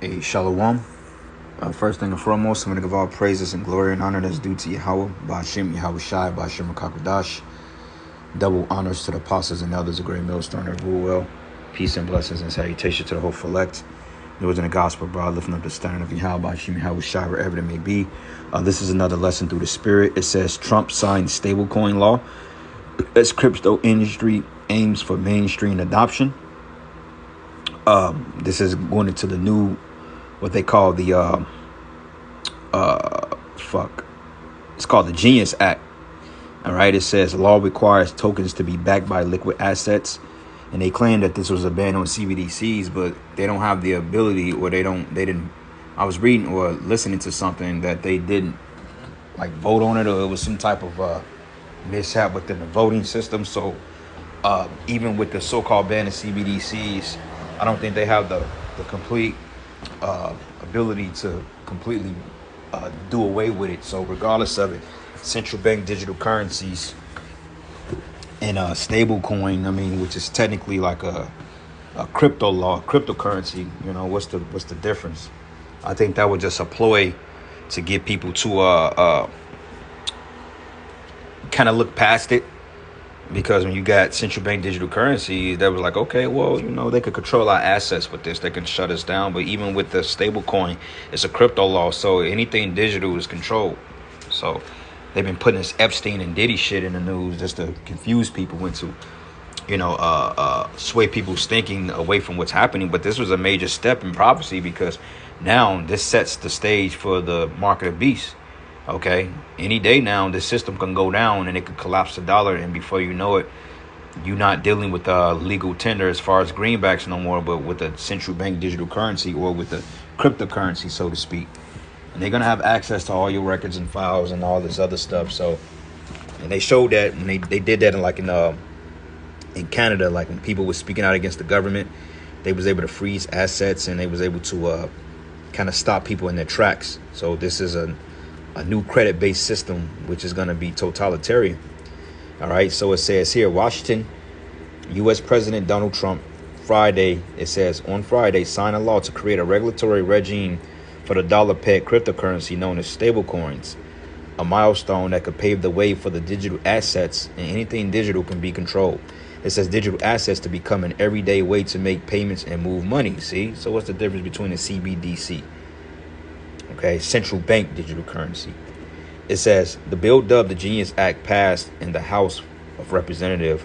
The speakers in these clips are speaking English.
A shalom. First thing and foremost, I'm going to give all praises and glory and honor that's due to Yahweh, Ba'ashem, Yahweh Shai, Ba'ashem, Kakadash. Double honors to the apostles and elders of Great Millstone that rule well. Peace and blessings and salutation to the whole elect. Those in the gospel, bro, lifting up the standard of Yahweh, Ba'ashem, Yahweh Shai, wherever it may be. This is another lesson through the Spirit. It says Trump signed stablecoin law as crypto industry aims for mainstream adoption. This is going into the new, what they call the, it's called the Genius Act. All right. It says law requires tokens to be backed by liquid assets. And they claim that this was a ban on CBDCs, but they don't have the ability, or they didn't. I was reading or listening to something that they didn't like vote on it, or it was some type of mishap within the voting system. So even with the so-called ban of CBDCs, I don't think they have the complete ability to completely do away with it. So regardless of it, central bank digital currencies and stable coin, which is technically like a crypto law, cryptocurrency, what's the difference? I think that was just a ploy to get people to kind of look past it. Because when you got central bank digital currency, that was like, okay, well, they could control our assets with this. They can shut us down. But even with the stable coin, it's a crypto law. So anything digital is controlled. So they've been putting this Epstein and Diddy shit in the news just to confuse people into, sway people's thinking away from what's happening. But this was a major step in prophecy, because now this sets the stage for the market of beasts. Okay, any day now, the system can go down and it could collapse the dollar. And before you know it, you're not dealing with legal tender as far as greenbacks no more, but with the central bank digital currency, or with the cryptocurrency, so to speak. And they're going to have access to all your records and files and all this other stuff. So, and they showed that when they did that in Canada, like when people were speaking out against the government, they was able to freeze assets, and they was able to kind of stop people in their tracks. So this is a new credit-based system, which is going to be totalitarian. All right. So it says here, Washington, U.S. President Donald Trump, Friday, it says on Friday, signed a law to create a regulatory regime for the dollar-pegged cryptocurrency known as stablecoins, a milestone that could pave the way for the digital assets, and anything digital can be controlled. It says digital assets to become an everyday way to make payments and move money. See? So what's the difference between a CBDC? Okay, central bank digital currency. It says the bill, dubbed the Genius Act, passed in the House of Representatives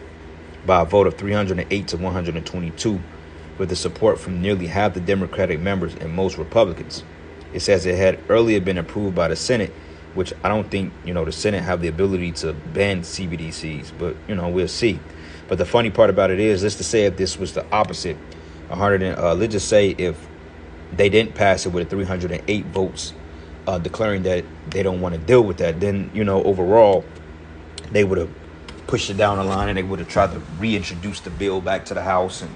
by a vote of 308 to 122, with the support from nearly half the Democratic members and most Republicans. It says it had earlier been approved by the Senate, which I don't think, the Senate have the ability to ban CBDCs, but, we'll see. But the funny part about it is, let's just say if this was the opposite, let's just say if they didn't pass it with 308 votes, declaring that they don't want to deal with that, then, overall, they would have pushed it down the line, and they would have tried to reintroduce the bill back to the House, and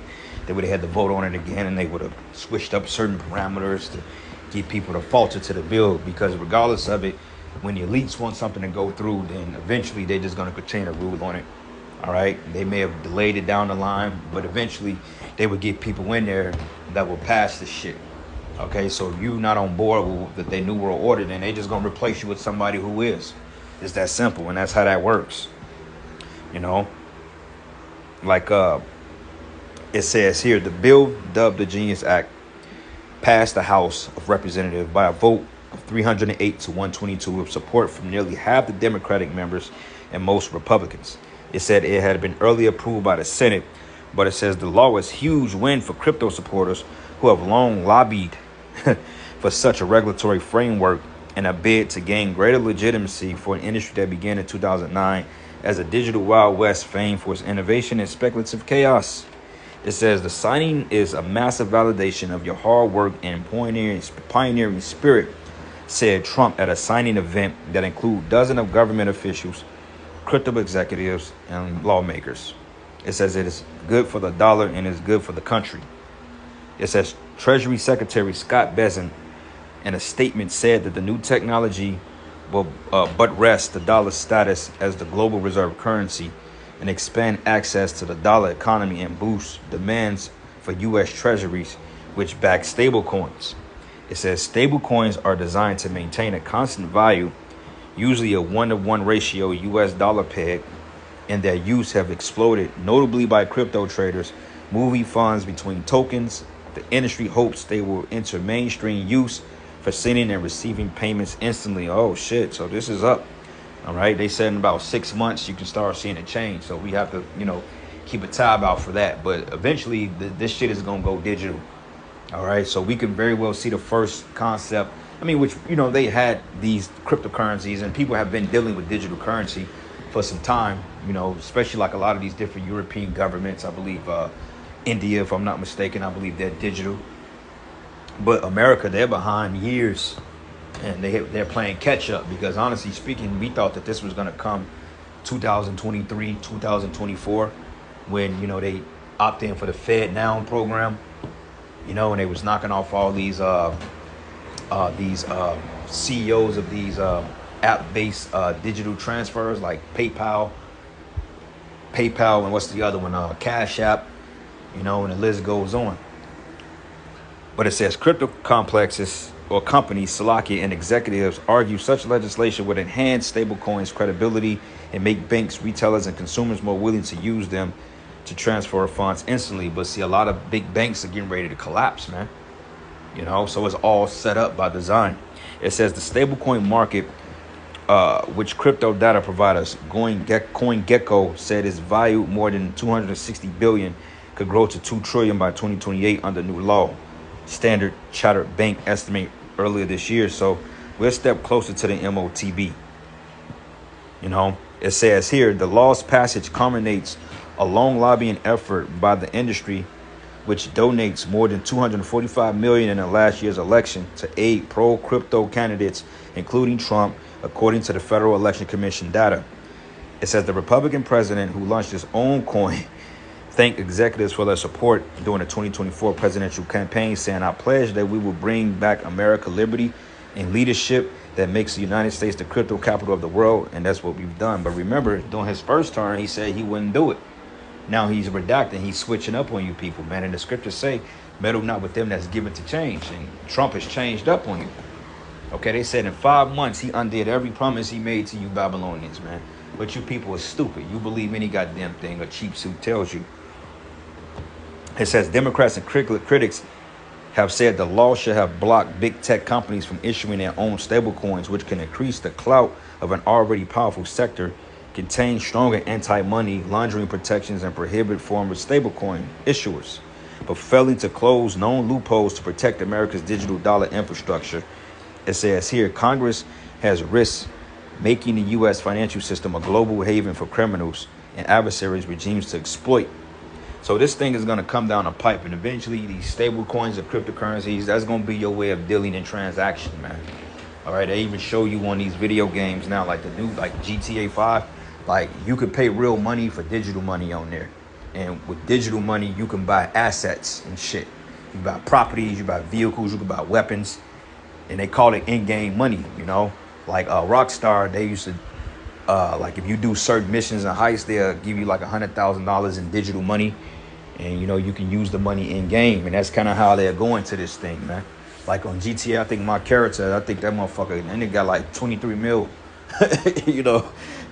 they would have had to vote on it again, and they would have switched up certain parameters to get people to falter to the bill. Because regardless of it, when the elites want something to go through, then eventually they're just going to continue to rule on it. All right. They may have delayed it down the line, but eventually they would get people in there that will pass this shit. Okay, so if you're not on board with the new world order, then they just going to replace you with somebody who is. It's that simple, and that's how that works. Like it says here, the bill, dubbed the Genius Act, passed the House of Representatives by a vote of 308 to 122, with support from nearly half the Democratic members and most Republicans. It said it had been earlier approved by the Senate, but it says the law is a huge win for crypto supporters who have long lobbied for such a regulatory framework, in a bid to gain greater legitimacy for an industry that began in 2009 as a digital Wild West famed for its innovation and speculative chaos. It says the signing is a massive validation of your hard work and pioneering spirit, said Trump at a signing event that included dozens of government officials, crypto executives, and lawmakers. It says it is good for the dollar and is good for the country. It says Treasury Secretary Scott Bessent, in a statement, said that the new technology will buttress the dollar's status as the global reserve currency and expand access to the dollar economy and boost demands for U.S. treasuries which back stable coins. It says stable coins are designed to maintain a constant value, usually a 1-to-1 ratio US dollar peg, and their use have exploded, notably by crypto traders moving funds between tokens. The industry hopes they will enter mainstream use for sending and receiving payments instantly. Oh shit, so this is up. All right, they said in about 6 months you can start seeing a change. So we have to, keep a tab out for that. But eventually this shit is gonna go digital. All right, so we can very well see the first concept. Which, they had these cryptocurrencies and people have been dealing with digital currency for some time, especially like a lot of these different European governments. I believe India, if I'm not mistaken, I believe they're digital. But America, they're behind years, and they're playing catch up because honestly speaking, we thought that this was going to come 2023, 2024, when, they opt in for the Fed Now program, and they was knocking off all these CEOs of these app-based digital transfers like PayPal, and what's the other one? Cash App, and the list goes on. But it says crypto complexes or companies, Slovakia, and executives argue such legislation would enhance stablecoins' credibility and make banks, retailers, and consumers more willing to use them to transfer funds instantly. But see, a lot of big banks are getting ready to collapse, man. So it's all set up by design. It says the stablecoin market, which crypto data providers CoinGecko said is valued more than 260 billion, could grow to 2 trillion by 2028 under new law. Standard Chartered Bank estimate earlier this year. So we're a step closer to the MOTB. It says here the law's passage culminates a long lobbying effort by the industry, which donates more than 245 million in the last year's election to aid pro-crypto candidates, including Trump, according to the Federal Election Commission data. It says the Republican president, who launched his own coin, thanked executives for their support during the 2024 presidential campaign, saying, "I pledge that we will bring back America liberty and leadership that makes the United States the crypto capital of the world," and that's what we've done. But remember, during his first term, he said he wouldn't do it. Now he's redacting. He's switching up on you people, man. And the scriptures say, meddle not with them that's given to change. And Trump has changed up on you. Okay, they said in 5 months, he undid every promise he made to you Babylonians, man. But you people are stupid. You believe any goddamn thing a cheap suit tells you. It says Democrats and critics have said the law should have blocked big tech companies from issuing their own stablecoins, which can increase the clout of an already powerful sector, contain stronger anti-money laundering protections, and prohibit former stablecoin issuers, but failing to close known loopholes to protect America's digital dollar infrastructure. It says here Congress has risked making the U.S. financial system a global haven for criminals and adversaries regimes to exploit. So this thing is going to come down a pipe, and eventually these stable coins and cryptocurrencies, that's going to be your way of dealing in transaction, man. All right, they even show you on these video games now, like the new, like GTA 5, like you could pay real money for digital money on there. And with digital money, you can buy assets and shit. You buy properties, you buy vehicles, you can buy weapons, and they call it in-game money, Like Rockstar, they used to, like if you do certain missions and heists, they'll give you like $100,000 in digital money, and you can use the money in game, and that's kind of how they're going to this thing, man. Like on GTA, I think my character, that motherfucker, and it got like 23 mil,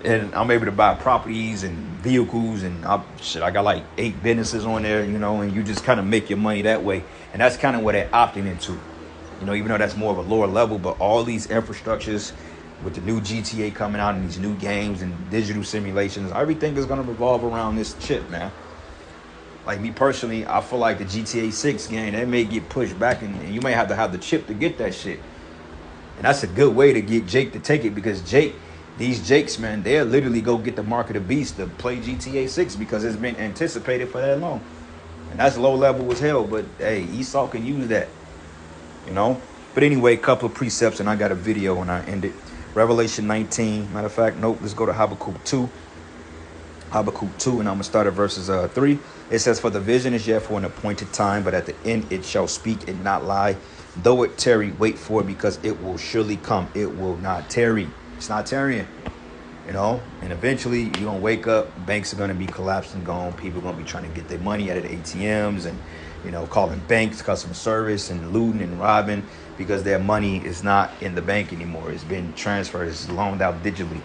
and I'm able to buy properties and vehicles, and I got like 8 businesses on there, and you just kind of make your money that way, and that's kind of what they're opting into, even though that's more of a lower level. But all these infrastructures with the new GTA coming out and these new games and digital simulations, everything is going to revolve around this chip, man. Like me personally, I feel like the GTA 6 game, that may get pushed back, and you may have to have the chip to get that shit. And that's a good way to get Jake to take it, because these Jakes, man, they'll literally go get the mark of the beast to play GTA 6 because it's been anticipated for that long. And that's low level as hell, but hey, Esau can use that, But anyway, a couple of precepts, and I got a video when I end it. Revelation 19, matter of fact, nope, let's go to Habakkuk 2. Habakkuk 2, and I'm going to start at verses 3. It says, "For the vision is yet for an appointed time, but at the end it shall speak and not lie. Though it tarry, wait for it, because it will surely come. It will not tarry." It's not tarrying. you know, and eventually you're going to wake up, banks are going to be collapsing, gone, people are going to be trying to get their money out of the ATMs and, you know, calling banks, customer service, and looting and robbing because their money is not in the bank anymore. It's been transferred, it's loaned out digitally.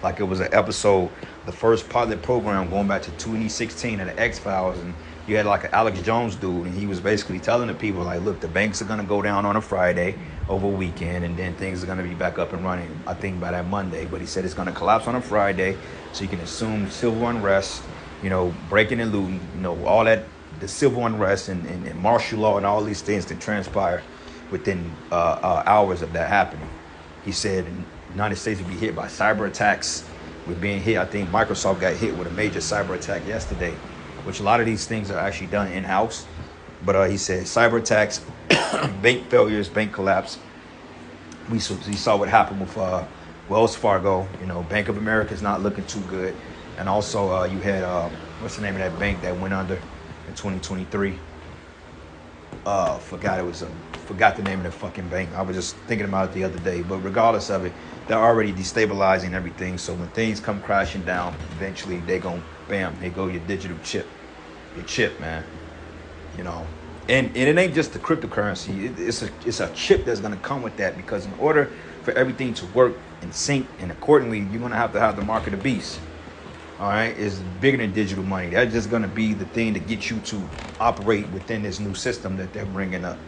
Like it was an episode, the first pilot program going back to 2016 of the X-Files, and you had like an Alex Jones dude, and he was basically telling the people, like, look, the banks are going to go down on a Friday over a weekend, and then things are going to be back up and running, I think, by that Monday. But he said it's going to collapse on a Friday, so you can assume civil unrest, you know, breaking and looting, you know, all that, the civil unrest and martial law and all these things that transpire within hours of that happening. He said the United States would be hit by cyber attacks. We're being hit. I think Microsoft got hit with a major cyber attack yesterday, which a lot of these things are actually done in-house. But he said cyber attacks, bank failures, bank collapse. We saw what happened with Wells Fargo. You know, Bank of America is not looking too good. And also you had, what's the name of that bank that went under in 2023? Forgot the name of the fucking bank. I was just thinking about it the other day. But regardless of it, they're already destabilizing everything. So when things come crashing down, eventually they gon' bam, here go your digital chip. Your chip, man. You know. And it ain't just the cryptocurrency. It's a chip that's gonna come with that, because in order for everything to work and sync and accordingly, you're gonna have the mark of the beast. All right, it's bigger than digital money. That's just gonna be the thing to get you to operate within this new system that they're bringing up.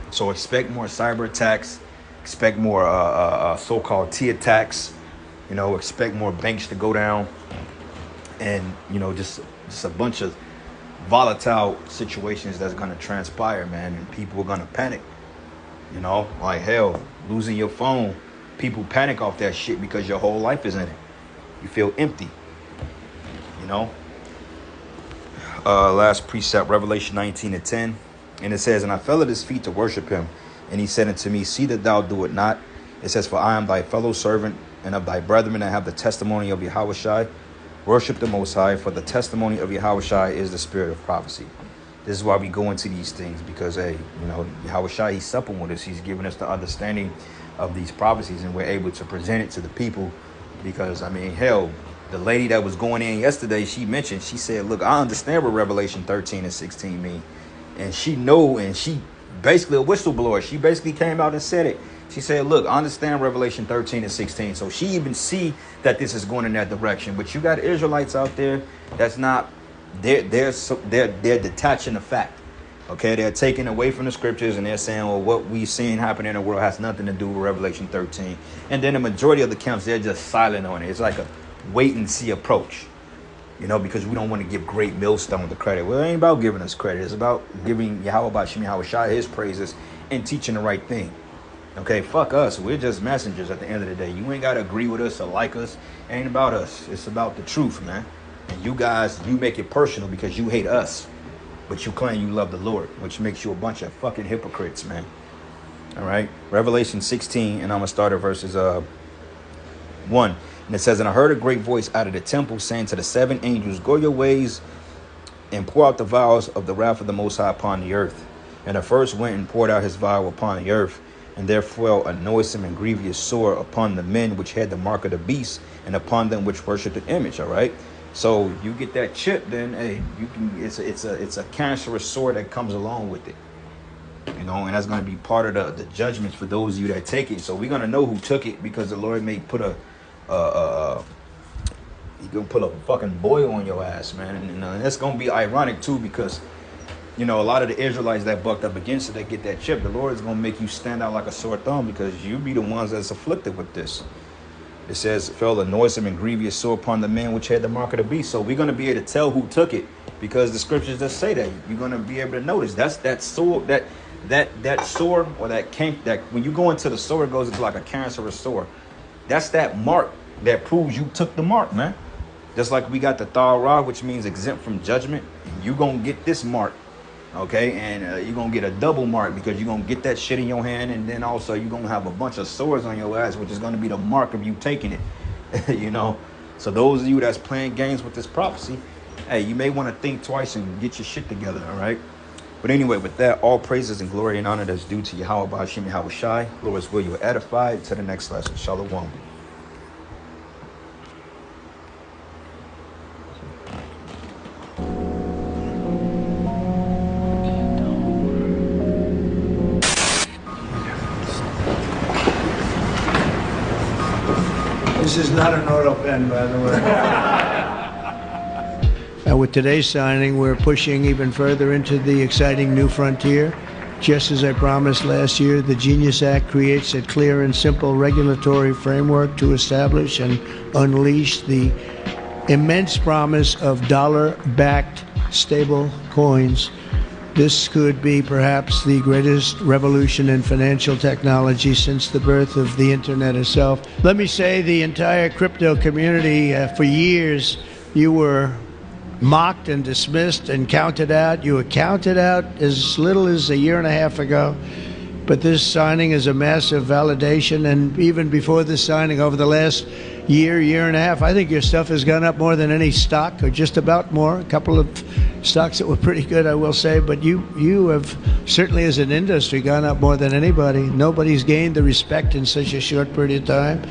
So expect more cyber attacks, expect more so-called T attacks. You know, expect more banks to go down, and you know, just a bunch of volatile situations that's gonna transpire, man. And people are gonna panic. You know, like hell, losing your phone. People panic off that shit because your whole life is in it. You feel empty. You know. Last precept, Revelation 19:10. And it says, and I fell at his feet to worship him. And he said unto me, see that thou do it not. It says, for I am thy fellow servant and of thy brethren that have the testimony of Yahushai. Worship the Most High, for the testimony of Yahushai is the spirit of prophecy. This is why we go into these things, because, hey, you know, Yahushai, he's supping with us. He's giving us the understanding of these prophecies, and we're able to present it to the people. Because, I mean, hell, the lady that was going in yesterday, she said, look, I understand what Revelation 13 and 16 mean. And she know, and she basically a whistleblower. She basically came out and said it. She said, look, I understand Revelation 13 and 16. So she even see that this is going in that direction. But you got Israelites out there that's not, they're detaching the fact. Okay, they're taking away from the scriptures, and they're saying, well, what we seeing happen in the world has nothing to do with Revelation 13. And then the majority of the camps, they're just silent on it. It's like a wait and see approach. You know, because we don't want to give Great Millstone the credit. Well, it ain't about giving us credit. It's about giving Yahushai his praises and teaching the right thing. Okay, fuck us. We're just messengers at the end of the day. You ain't got to agree with us or like us. It ain't about us. It's about the truth, man. And you guys, you make it personal because you hate us. But you claim you love the Lord, which makes you a bunch of fucking hypocrites, man. All right. Revelation 16, and I'm going to start at verses 1. And it says, and I heard a great voice out of the temple saying to the 7 angels, go your ways and pour out the vials of the wrath of the Most High upon the earth. And the first went and poured out his vial upon the earth. And there fell a noisome and grievous sore upon the men which had the mark of the beast, and upon them which worshipped the image. All right. So you get that chip, then hey, you can. It's a cancerous sore that comes along with it. You know, and that's going to be part of the judgments for those of you that take it. So we're going to know who took it, because the Lord may put he gonna put a fucking boil on your ass, man. And that's gonna be ironic too, because you know, a lot of the Israelites that bucked up against it, they get that chip. The Lord is gonna make you stand out like a sore thumb, because you be the ones that's afflicted with this. It says, fell a noisome and grievous sore upon the men which had the mark of the beast. So we're gonna be able to tell who took it, because the scriptures just say that. You're gonna be able to notice that's that sore, that sore, or that when you go into the sore, it goes into like a cancerous sore. That's that mark that proves you took the mark, man. Just like we got the Thar, which means exempt from judgment. And you gonna get this mark, okay? And you're gonna get a double mark, because you're gonna get that shit in your hand, and then also you're gonna have a bunch of sores on your ass, which is gonna be the mark of you taking it. You know? So those of you that's playing games with this prophecy, hey, you may want to think twice and get your shit together, all right? But anyway, with that, all praises and glory and honor that's due to Yahweh B'Hashem Yahushai. Lord's will, you are edified. To the next lesson. Shalom. This is not an auto pen, by the way. With today's signing, we're pushing even further into the exciting new frontier. Just as I promised last year, the Genius Act creates a clear and simple regulatory framework to establish and unleash the immense promise of dollar-backed stable coins. This could be perhaps the greatest revolution in financial technology since the birth of the internet itself. Let me say the entire crypto community, for years, you were mocked and dismissed and counted out. You were counted out as little as a year and a half ago. But this signing is a massive validation. And even before this signing, over the last year and a half, I think your stuff has gone up more than any stock, or just about more. A couple of stocks that were pretty good, I will say. But you have certainly, as an industry, gone up more than anybody. Nobody's gained the respect in such a short period of time.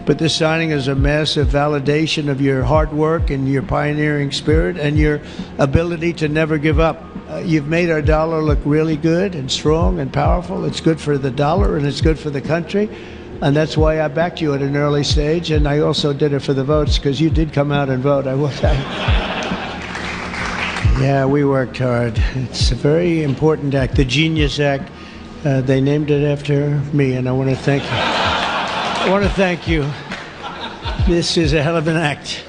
But this signing is a massive validation of your hard work and your pioneering spirit and your ability to never give up. You've made our dollar look really good and strong and powerful. It's good for the dollar and it's good for the country. And that's why I backed you at an early stage. And I also did it for the votes, because you did come out and vote, I will tell you. Yeah, we worked hard. It's a very important act, the Genius Act. They named it after me, and I want to thank you. I want to thank you. This is a hell of an act.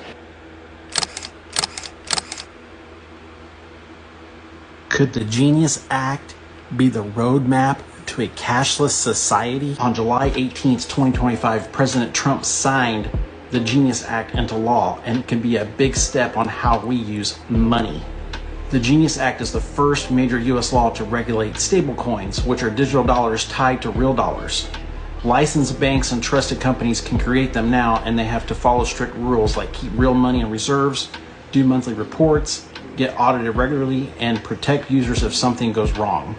Could the Genius Act be the roadmap to a cashless society? On July 18th, 2025, President Trump signed the Genius Act into law, and it can be a big step on how we use money. The Genius Act is the first major U.S. law to regulate stablecoins, which are digital dollars tied to real dollars. Licensed banks and trusted companies can create them now, and they have to follow strict rules like keep real money in reserves, do monthly reports, get audited regularly, and protect users if something goes wrong.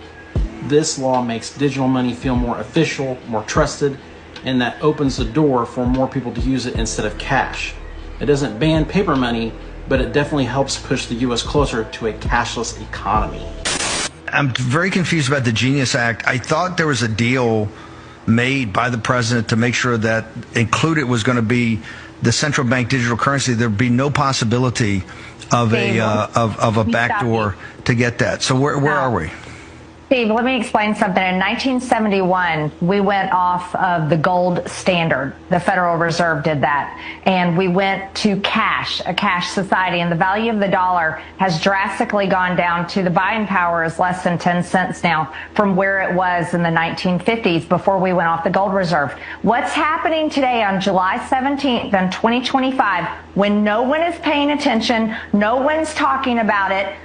This law makes digital money feel more official, more trusted, and that opens the door for more people to use it instead of cash. It doesn't ban paper money, but it definitely helps push the U.S. closer to a cashless economy. I'm very confused about the Genius Act. I thought there was a deal made by the president to make sure that included was going to be the central bank digital currency. There'd be no possibility of a backdoor to get that. So where are we? Steve, let me explain something. In 1971, we went off of the gold standard. The Federal Reserve did that. And we went to cash, a cash society. And the value of the dollar has drastically gone down to the buying power is less than 10 cents now from where it was in the 1950s before we went off the gold reserve. What's happening today on July 17th in 2025, when no one is paying attention, no one's talking about it,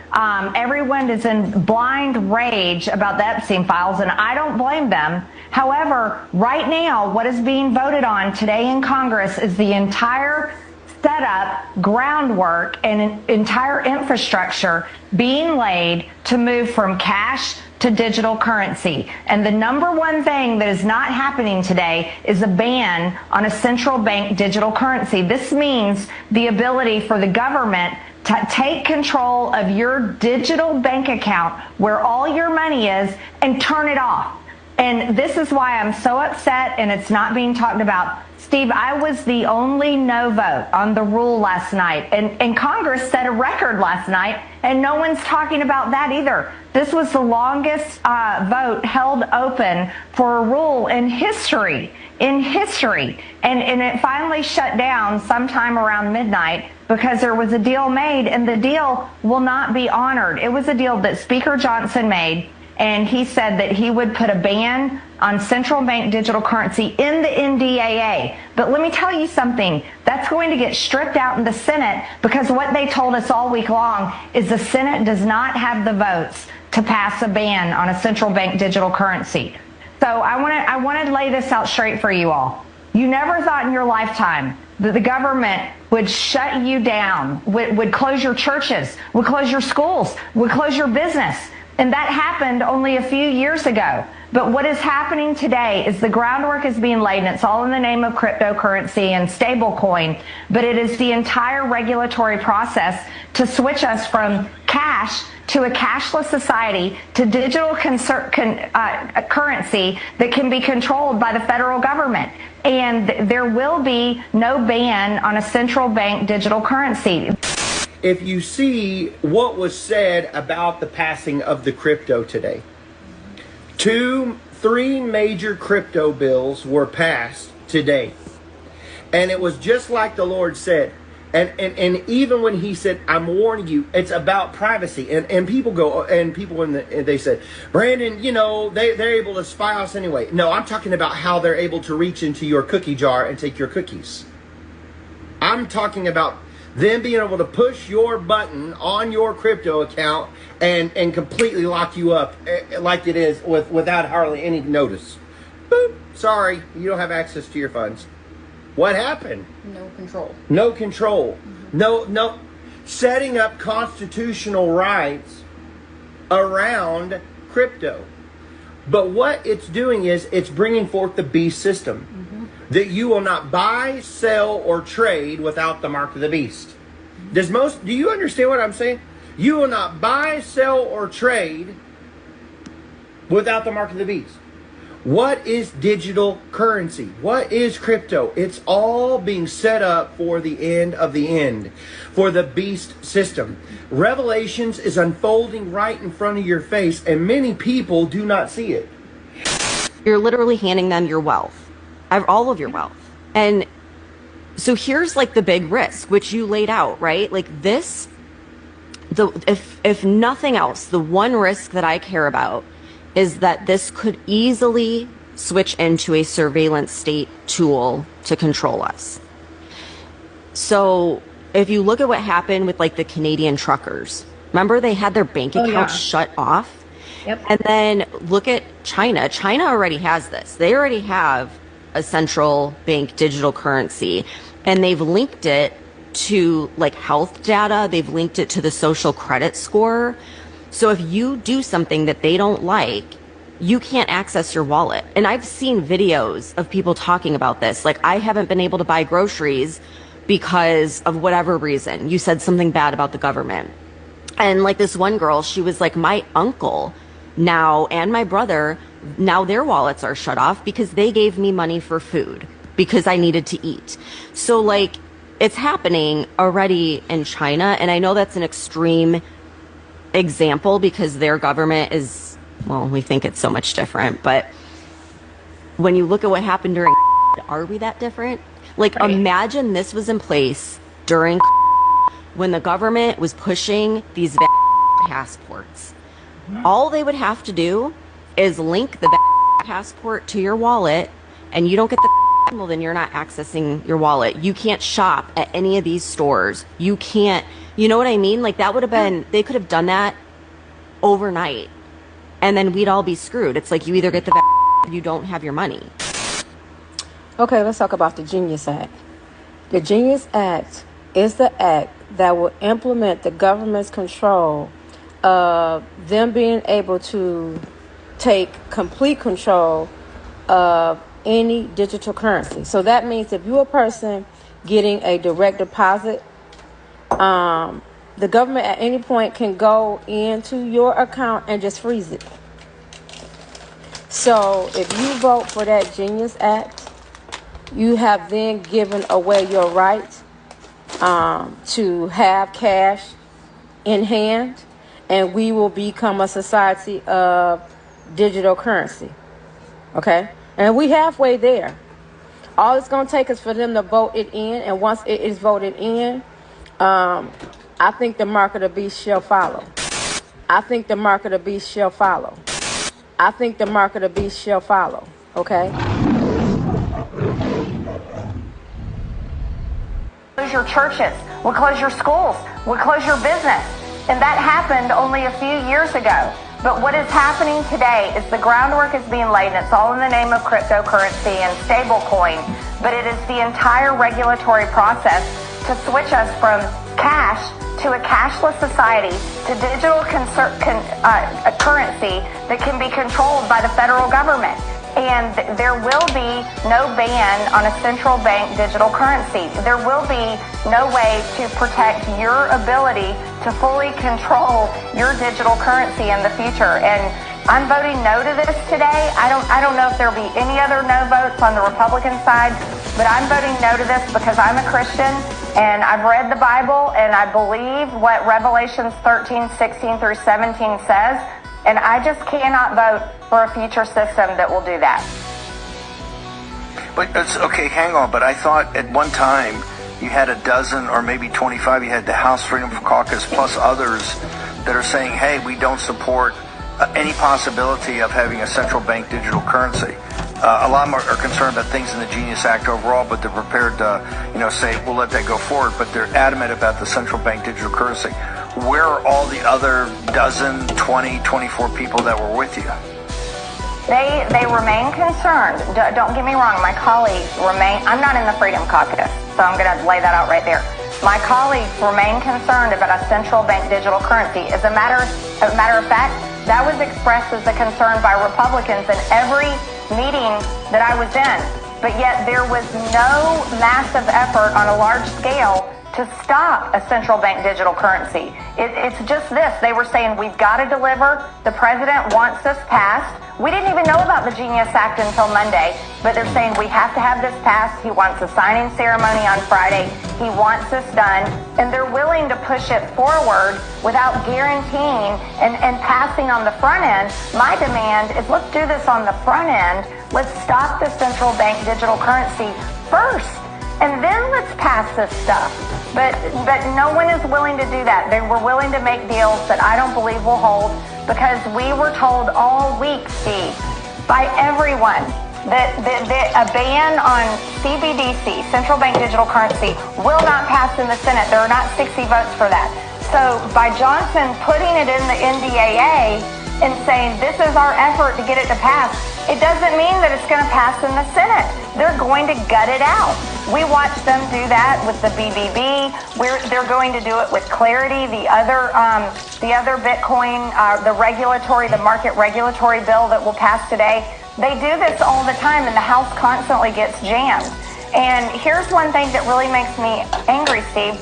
everyone is in blind rage about the Epstein files, and I don't blame them. However, right now, what is being voted on today in Congress is the entire setup, groundwork, and entire infrastructure being laid to move from cash to digital currency. And the number one thing that is not happening today is a ban on a central bank digital currency. This means the ability for the government to take control of your digital bank account where all your money is and turn it off. And this is why I'm so upset and it's not being talked about. Steve, I was the only no vote on the rule last night, and Congress set a record last night, and no one's talking about that either. This was the longest vote held open for a rule in history, and it finally shut down sometime around midnight because there was a deal made, and the deal will not be honored. It was a deal that Speaker Johnson made, and he said that he would put a ban on central bank digital currency in the NDAA. But let me tell you something, that's going to get stripped out in the Senate, because what they told us all week long is the Senate does not have the votes to pass a ban on a central bank digital currency. So I want to lay this out straight for you all. You never thought in your lifetime that the government would shut you down, would close your churches, would close your schools, would close your business. And that happened only a few years ago. But what is happening today is the groundwork is being laid, and it's all in the name of cryptocurrency and stablecoin, but it is the entire regulatory process to switch us from cash to a cashless society to digital currency that can be controlled by the federal government. And there will be no ban on a central bank digital currency. If you see what was said about the passing of the crypto today, three major crypto bills were passed today. And it was just like the Lord said. And even when he said, I'm warning you, it's about privacy. And people go, and people when they said, Brandon, you know, they're able to spy us anyway. No, I'm talking about how they're able to reach into your cookie jar and take your cookies. I'm talking about them being able to push your button on your crypto account and completely lock you up like it is without hardly any notice. Boop, sorry, you don't have access to your funds. What happened? No control. No control. Mm-hmm. No. Setting up constitutional rights around crypto. But what it's doing is it's bringing forth the beast system. Mm-hmm. That you will not buy, sell, or trade without the mark of the beast. Do you understand what I'm saying? You will not buy, sell, or trade without the mark of the beast. What is digital currency? What is crypto? It's all being set up for the end of the end, for the beast system. Revelations is unfolding right in front of your face, and many people do not see it. You're literally handing them your wealth, all of your wealth. And so here's like the big risk, which you laid out, right? Like this, if nothing else, the one risk that I care about is that this could easily switch into a surveillance state tool to control us. So if you look at what happened with like the Canadian truckers, remember they had their bank accounts shut off? Yep. And then look at China. China already has this. They already have a central bank digital currency, and they've linked it to like health data. They've linked it to the social credit score. So if you do something that they don't like, you can't access your wallet. And I've seen videos of people talking about this. Like, I haven't been able to buy groceries because of whatever reason. You said something bad about the government. And like this one girl, she was like, my uncle now and my brother, now their wallets are shut off because they gave me money for food because I needed to eat. So like, it's happening already in China. And I know that's an extreme example because their government is, well, we think it's so much different, but when you look at what happened during, are we that different? Like, right. Imagine this was in place during when the government was pushing these passports. All they would have to do is link the passport to your wallet, and you don't get the well, then you're not accessing your wallet. You can't shop at any of these stores. You can't, you know what I mean? Like, that would have been, they could have done that overnight, and then we'd all be screwed. It's like you either get the or you don't have your money. Okay, let's talk about the Genius Act. The Genius Act is the act that will implement the government's control of them being able to take complete control of any digital currency. So that means if you're a person getting a direct deposit, the government at any point can go into your account and just freeze it. So if you vote for that Genius Act, you have then given away your right to have cash in hand, and we will become a society of digital currency. Okay? And we halfway there. All it's going to take is for them to vote it in, and once it is voted in, I think the mark of the beast shall follow. I think the mark of the beast shall follow. I think the mark of the beast shall follow. Okay? Close your churches, we'll close your schools, we'll close your business. And that happened only a few years ago. But what is happening today is the groundwork is being laid, and it's all in the name of cryptocurrency and stablecoin, but it is the entire regulatory process to switch us from cash to a cashless society, to digital currency that can be controlled by the federal government. And there will be no ban on a central bank digital currency. There will be no way to protect your ability to fully control your digital currency in the future. And I'm voting no to this today. I don't know if there'll be any other no votes on the Republican side, but I'm voting no to this because I'm a Christian and I've read the Bible and I believe what Revelations 13, 16 through 17 says. And I just cannot vote for a future system that will do that. But it's okay, hang on. But I thought at one time you had a dozen or maybe 25. You had the House Freedom Caucus plus others that are saying, hey, we don't support any possibility of having a central bank digital currency. A lot of them are concerned about things in the Genius Act overall, but they're prepared to, say, we'll let that go forward. But they're adamant about the central bank digital currency. Where are all the other dozen, 20, 24 people that were with you? They remain concerned. Don't get me wrong. My colleagues remain. I'm not in the Freedom Caucus, so I'm going to lay that out right there. My colleagues remain concerned about a central bank digital currency. As a matter of fact, that was expressed as a concern by Republicans in every meeting that I was in. But yet there was no massive effort on a large scale to stop a central bank digital currency. It's just this. They were saying, we've got to deliver. The president wants this passed. We didn't even know about the Genius Act until Monday, but they're saying we have to have this passed. He wants a signing ceremony on Friday. He wants this done, and they're willing to push it forward without guaranteeing and passing on the front end. My demand is let's do this on the front end. Let's stop the central bank digital currency first. And then let's pass this stuff. But no one is willing to do that. They were willing to make deals that I don't believe will hold because we were told all week, Steve, by everyone that a ban on CBDC, central bank digital currency, will not pass in the Senate. There are not 60 votes for that. So by Johnson putting it in the NDAA and saying this is our effort to get it to pass, it doesn't mean that it's going to pass in the Senate. They're going to gut it out. We watched them do that with the BBB. They're going to do it with Clarity, the other Bitcoin, the market regulatory bill that will pass today. They do this all the time, and the House constantly gets jammed. And here's one thing that really makes me angry, Steve.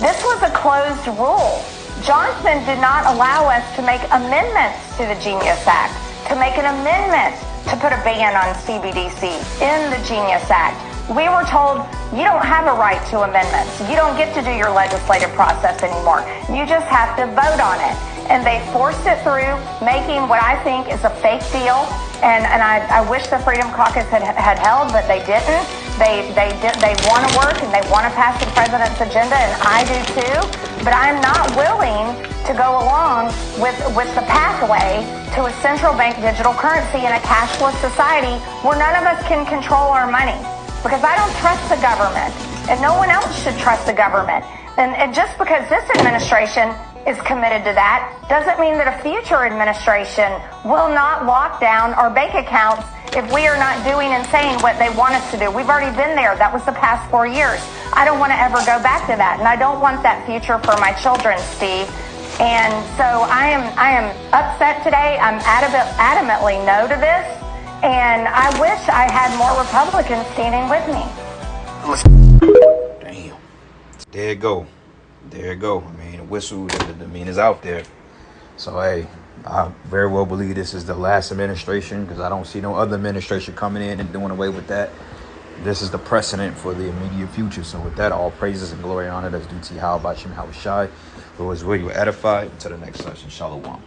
This was a closed rule. Johnson did not allow us to make amendments to the Genius Act, to make an amendment to put a ban on CBDC in the Genius Act. We were told you don't have a right to amendments. You don't get to do your legislative process anymore. You just have to vote on it. And they forced it through, making what I think is a fake deal. And I wish the Freedom Caucus had held, but they didn't. They want to work and they want to pass the president's agenda, and I do too. But I'm not willing to go along with the pathway to a central bank digital currency in a cashless society where none of us can control our money. Because I don't trust the government, and no one else should trust the government. And just because this administration is committed to that doesn't mean that a future administration will not lock down our bank accounts if we are not doing and saying what they want us to do. We've already been there. That was the past 4 years. I don't want to ever go back to that, and I don't want that future for my children, Steve. And so I am upset today. I'm adamantly no to this. And I wish I had more Republicans standing with me. Damn. There it go. There it go. I mean, the whistle, is out there. So, hey, I very well believe this is the last administration because I don't see no other administration coming in and doing away with that. This is the precedent for the immediate future. So with that, all praises and glory and honor that's due to Yahweh Bashim Hawashai. Lord is where you edify. Until the next session. Shalom.